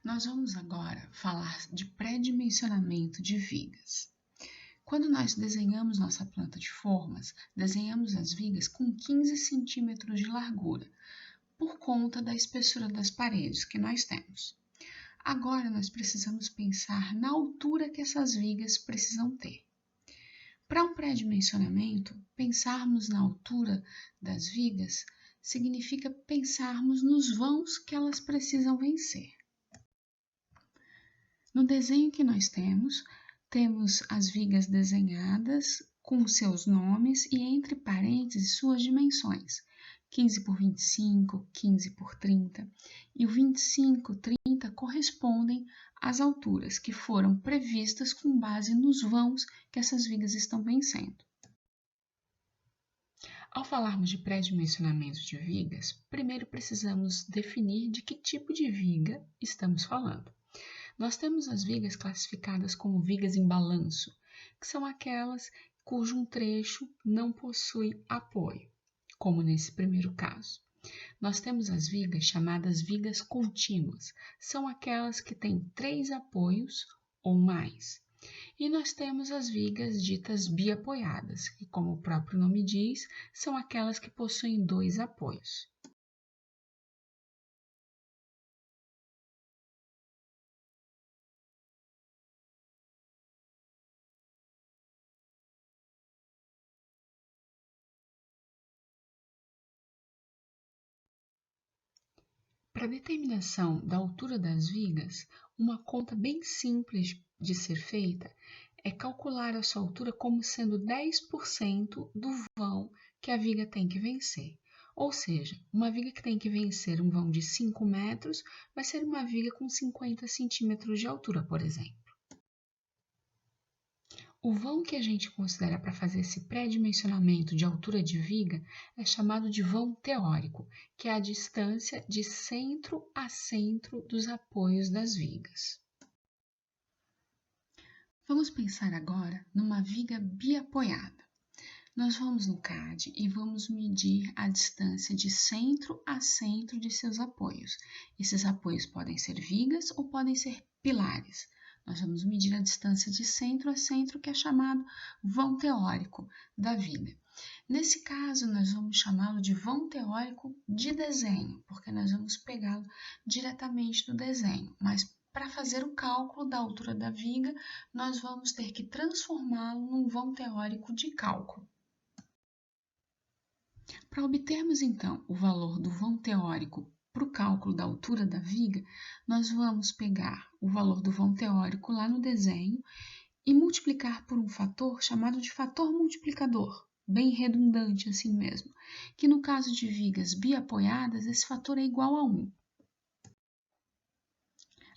Nós vamos agora falar de pré-dimensionamento de vigas. Quando nós desenhamos nossa planta de formas, desenhamos as vigas com 15 centímetros de largura, por conta da espessura das paredes que nós temos. Agora nós precisamos pensar na altura que essas vigas precisam ter. Para um pré-dimensionamento, pensarmos na altura das vigas significa pensarmos nos vãos que elas precisam vencer. No desenho que nós temos as vigas desenhadas com seus nomes e entre parênteses suas dimensões, 15 por 25, 15 por 30, e o 25, 30 correspondem às alturas que foram previstas com base nos vãos que essas vigas estão vencendo. Ao falarmos de pré-dimensionamento de vigas, primeiro precisamos definir de que tipo de viga estamos falando. Nós temos as vigas classificadas como vigas em balanço, que são aquelas cujo um trecho não possui apoio, como nesse primeiro caso. Nós temos as vigas chamadas vigas contínuas, são aquelas que têm 3 apoios ou mais. E nós temos as vigas ditas biapoiadas, que, como o próprio nome diz, são aquelas que possuem 2 apoios. Para a determinação da altura das vigas, uma conta bem simples de ser feita é calcular a sua altura como sendo 10% do vão que a viga tem que vencer. Ou seja, uma viga que tem que vencer um vão de 5 metros vai ser uma viga com 50 centímetros de altura, por exemplo. O vão que a gente considera para fazer esse pré-dimensionamento de altura de viga é chamado de vão teórico, que é a distância de centro a centro dos apoios das vigas. Vamos pensar agora numa viga biapoiada. Nós vamos no CAD e vamos medir a distância de centro a centro de seus apoios. Esses apoios podem ser vigas ou podem ser pilares. Nós vamos medir a distância de centro a centro, que é chamado vão teórico da viga. Nesse caso, nós vamos chamá-lo de vão teórico de desenho, porque nós vamos pegá-lo diretamente do desenho, mas para fazer o cálculo da altura da viga, nós vamos ter que transformá-lo num vão teórico de cálculo. Para obtermos, então, o valor do vão teórico para o cálculo da altura da viga, nós vamos pegar o valor do vão teórico lá no desenho e multiplicar por um fator chamado de fator multiplicador, bem redundante assim mesmo, que no caso de vigas biapoiadas, esse fator é igual a 1.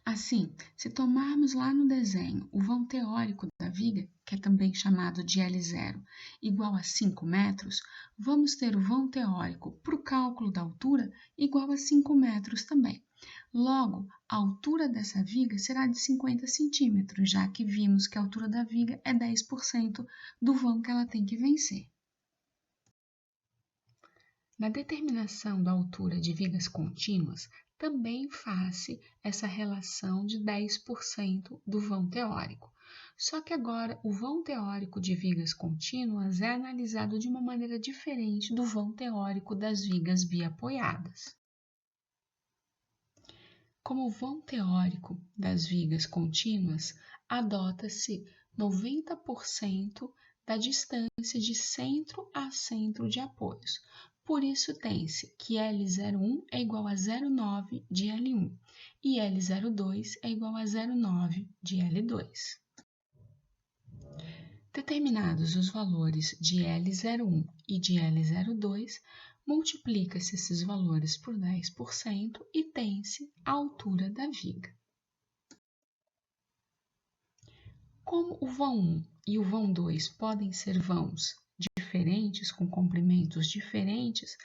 Assim, se tomarmos lá no desenho o vão teórico da viga, que é também chamado de L0, igual a 5 metros, vamos ter o vão teórico para o cálculo da altura igual a 5 metros também. Logo, a altura dessa viga será de 50 centímetros, já que vimos que a altura da viga é 10% do vão que ela tem que vencer. Na determinação da altura de vigas contínuas, também faz-se essa relação de 10% do vão teórico. Só que agora o vão teórico de vigas contínuas é analisado de uma maneira diferente do vão teórico das vigas biapoiadas. Como o vão teórico das vigas contínuas, adota-se 90% da distância de centro a centro de apoios. Por isso, tem-se que L01 é igual a 0,9 de L1 e L02 é igual a 0,9 de L2. Determinados os valores de L01 e de L02, multiplica-se esses valores por 10% e tem-se a altura da viga. Como o vão 1 e o vão 2 podem ser vãos diferentes, com comprimentos diferentes,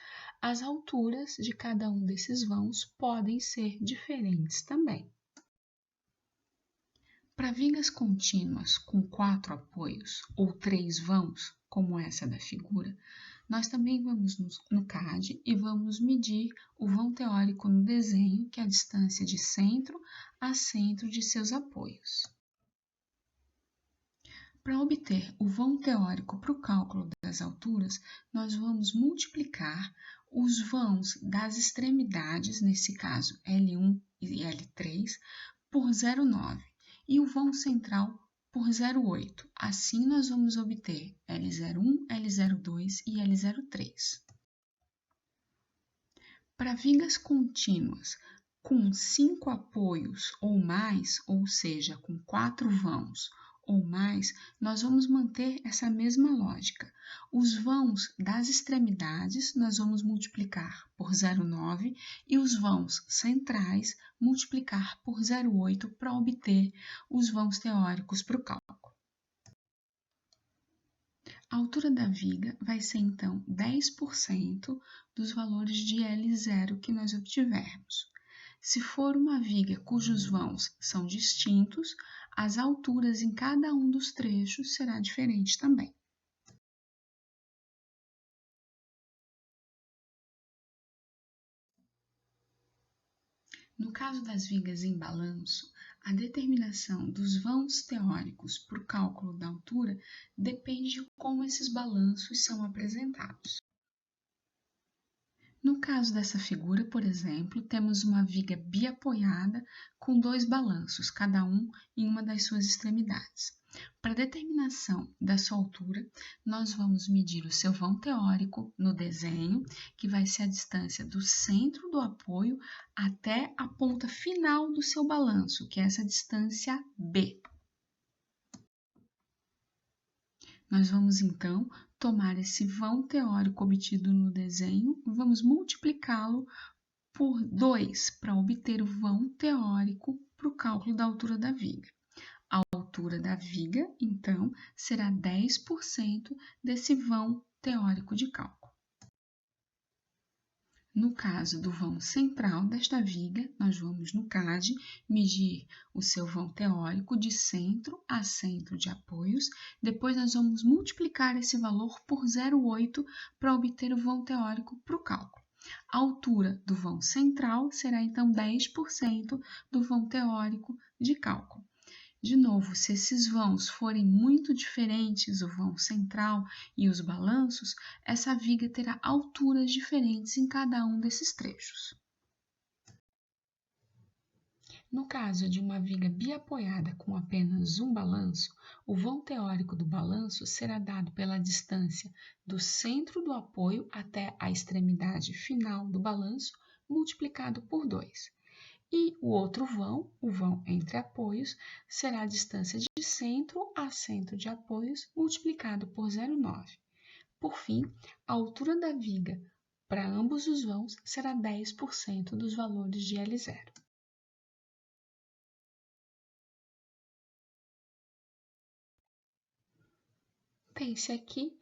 as alturas de cada um desses vãos podem ser diferentes também. Para vigas contínuas com 4 apoios ou 3 vãos, como essa da figura, Nós também vamos no CAD e vamos medir o vão teórico no desenho, que é a distância de centro a centro de seus apoios. Para obter o vão teórico para o cálculo das alturas, nós vamos multiplicar os vãos das extremidades, nesse caso L1 e L3, por 0,9 e o vão central por 0,8. Assim, nós vamos obter L01, L02 e L03. Para vigas contínuas com 5 apoios ou mais, ou seja, com 4 vãos ou mais, nós vamos manter essa mesma lógica. Os vãos das extremidades nós vamos multiplicar por 0,9 e os vãos centrais multiplicar por 0,8 para obter os vãos teóricos para o cálculo. A altura da viga vai ser, então, 10% dos valores de L0 que nós obtivermos. Se for uma viga cujos vãos são distintos, as alturas em cada um dos trechos será diferente também. No caso das vigas em balanço, a determinação dos vãos teóricos para o cálculo da altura depende de como esses balanços são apresentados. No caso dessa figura, por exemplo, temos uma viga biapoiada com 2 balanços, cada um em uma das suas extremidades. Para a determinação da sua altura, nós vamos medir o seu vão teórico no desenho, que vai ser a distância do centro do apoio até a ponta final do seu balanço, que é essa distância B. Nós vamos, então, tomar esse vão teórico obtido no desenho, vamos multiplicá-lo por 2 para obter o vão teórico para o cálculo da altura da viga. A altura da viga, então, será 10% desse vão teórico de cálculo. No caso do vão central desta viga, nós vamos no CAD medir o seu vão teórico de centro a centro de apoios, depois nós vamos multiplicar esse valor por 0,8 para obter o vão teórico para o cálculo. A altura do vão central será então 10% do vão teórico de cálculo. De novo, se esses vãos forem muito diferentes, o vão central e os balanços, essa viga terá alturas diferentes em cada um desses trechos. No caso de uma viga biapoiada com apenas um balanço, o vão teórico do balanço será dado pela distância do centro do apoio até a extremidade final do balanço, multiplicado por 2. E o outro vão, o vão entre apoios, será a distância de centro a centro de apoios multiplicado por 0,9. Por fim, a altura da viga para ambos os vãos será 10% dos valores de L0. Tem-se aqui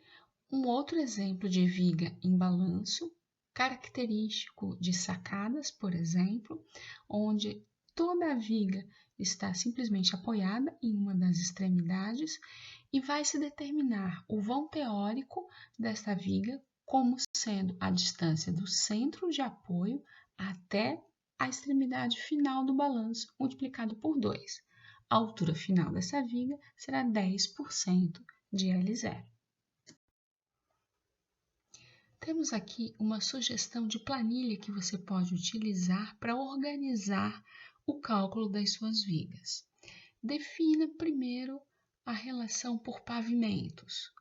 um outro exemplo de viga em balanço, característico de sacadas, por exemplo, onde toda a viga está simplesmente apoiada em uma das extremidades e vai se determinar o vão teórico desta viga como sendo a distância do centro de apoio até a extremidade final do balanço, multiplicado por 2. A altura final dessa viga será 10% de L0. Temos aqui uma sugestão de planilha que você pode utilizar para organizar o cálculo das suas vigas. Defina primeiro a relação por pavimentos,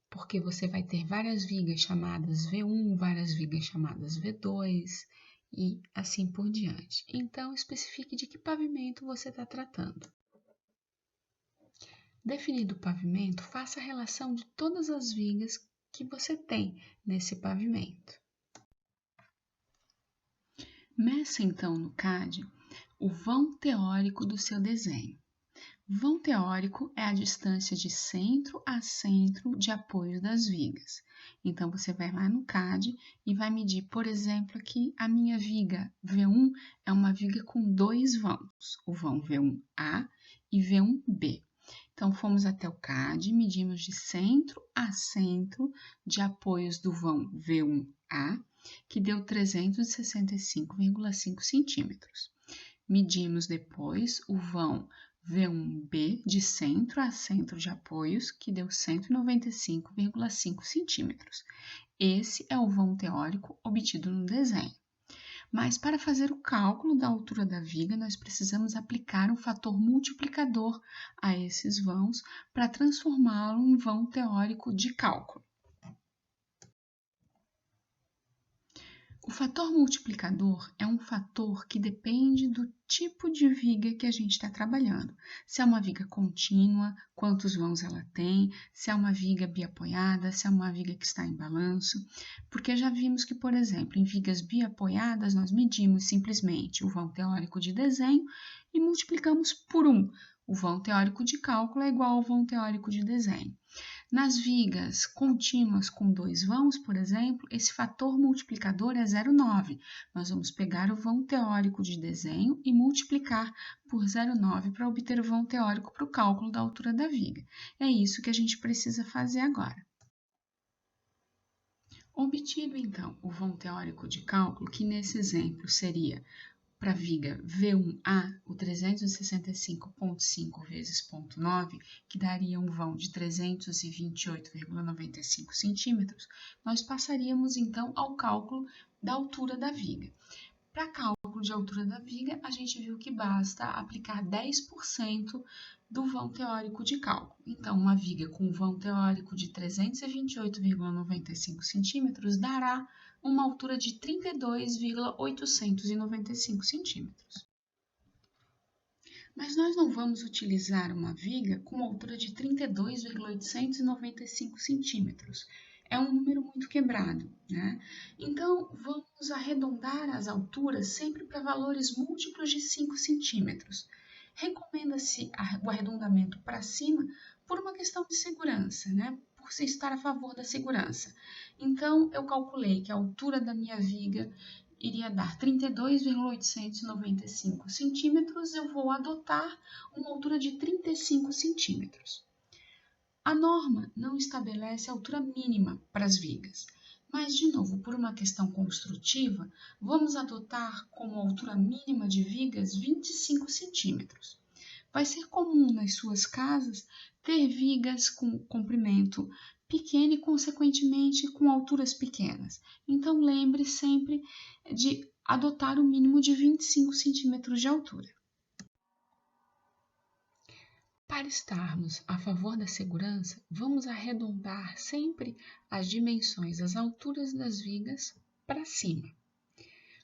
porque você vai ter várias vigas chamadas V1, várias vigas chamadas V2 e assim por diante. Então, especifique de que pavimento você está tratando. Definido o pavimento, faça a relação de todas as vigas que você tem nesse pavimento. Meça então no CAD o vão teórico do seu desenho. Vão teórico é a distância de centro a centro de apoio das vigas. Então, você vai lá no CAD e vai medir, por exemplo, aqui a minha viga V1 é uma viga com 2 vãos, o vão V1A e V1B. Então, fomos até o CAD, medimos de centro a centro de apoios do vão V1A, que deu 365,5 centímetros. Medimos depois o vão V1B de centro a centro de apoios, que deu 195,5 centímetros. Esse é o vão teórico obtido no desenho. Mas para fazer o cálculo da altura da viga, nós precisamos aplicar um fator multiplicador a esses vãos para transformá-lo em vão teórico de cálculo. O fator multiplicador é um fator que depende do tipo de viga que a gente está trabalhando. Se é uma viga contínua, quantos vãos ela tem, se é uma viga biapoiada, se é uma viga que está em balanço. Porque já vimos que, por exemplo, em vigas biapoiadas, nós medimos simplesmente o vão teórico de desenho e multiplicamos por 1. O vão teórico de cálculo é igual ao vão teórico de desenho. Nas vigas contínuas com 2 vãos, por exemplo, esse fator multiplicador é 0,9. Nós vamos pegar o vão teórico de desenho e multiplicar por 0,9 para obter o vão teórico para o cálculo da altura da viga. É isso que a gente precisa fazer agora. Obtido, então, o vão teórico de cálculo, que nesse exemplo seria para a viga V1A, o 365,5 vezes 0,9, que daria um vão de 328,95 centímetros, nós passaríamos então ao cálculo da altura da viga. Para cálculo de altura da viga, a gente viu que basta aplicar 10% do vão teórico de cálculo. Então, uma viga com vão teórico de 328,95 centímetros dará uma altura de 32,895 centímetros. Mas nós não vamos utilizar uma viga com altura de 32,895 centímetros. É um número muito quebrado, né? Então, vamos arredondar as alturas sempre para valores múltiplos de 5 centímetros. Recomenda-se o arredondamento para cima por uma questão de segurança, né? Por se estar a favor da segurança. Então, eu calculei que a altura da minha viga iria dar 32,895 centímetros, eu vou adotar uma altura de 35 centímetros. A norma não estabelece altura mínima para as vigas, mas, de novo, por uma questão construtiva, vamos adotar como altura mínima de vigas 25 centímetros. Vai ser comum nas suas casas ter vigas com comprimento pequeno e, consequentemente, com alturas pequenas. Então, lembre sempre de adotar o mínimo de 25 centímetros de altura. Para estarmos a favor da segurança, vamos arredondar sempre as dimensões, as alturas das vigas para cima.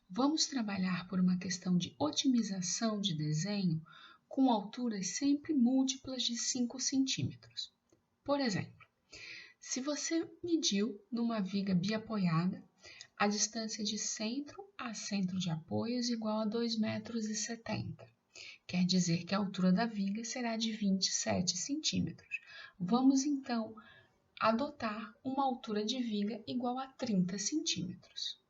Vamos trabalhar por uma questão de otimização de desenho com alturas sempre múltiplas de 5 centímetros. Por exemplo, se você mediu numa viga biapoiada, a distância de centro a centro de apoios igual a 2,70 metros. Quer dizer que a altura da viga será de 27 centímetros. Vamos, então, adotar uma altura de viga igual a 30 centímetros.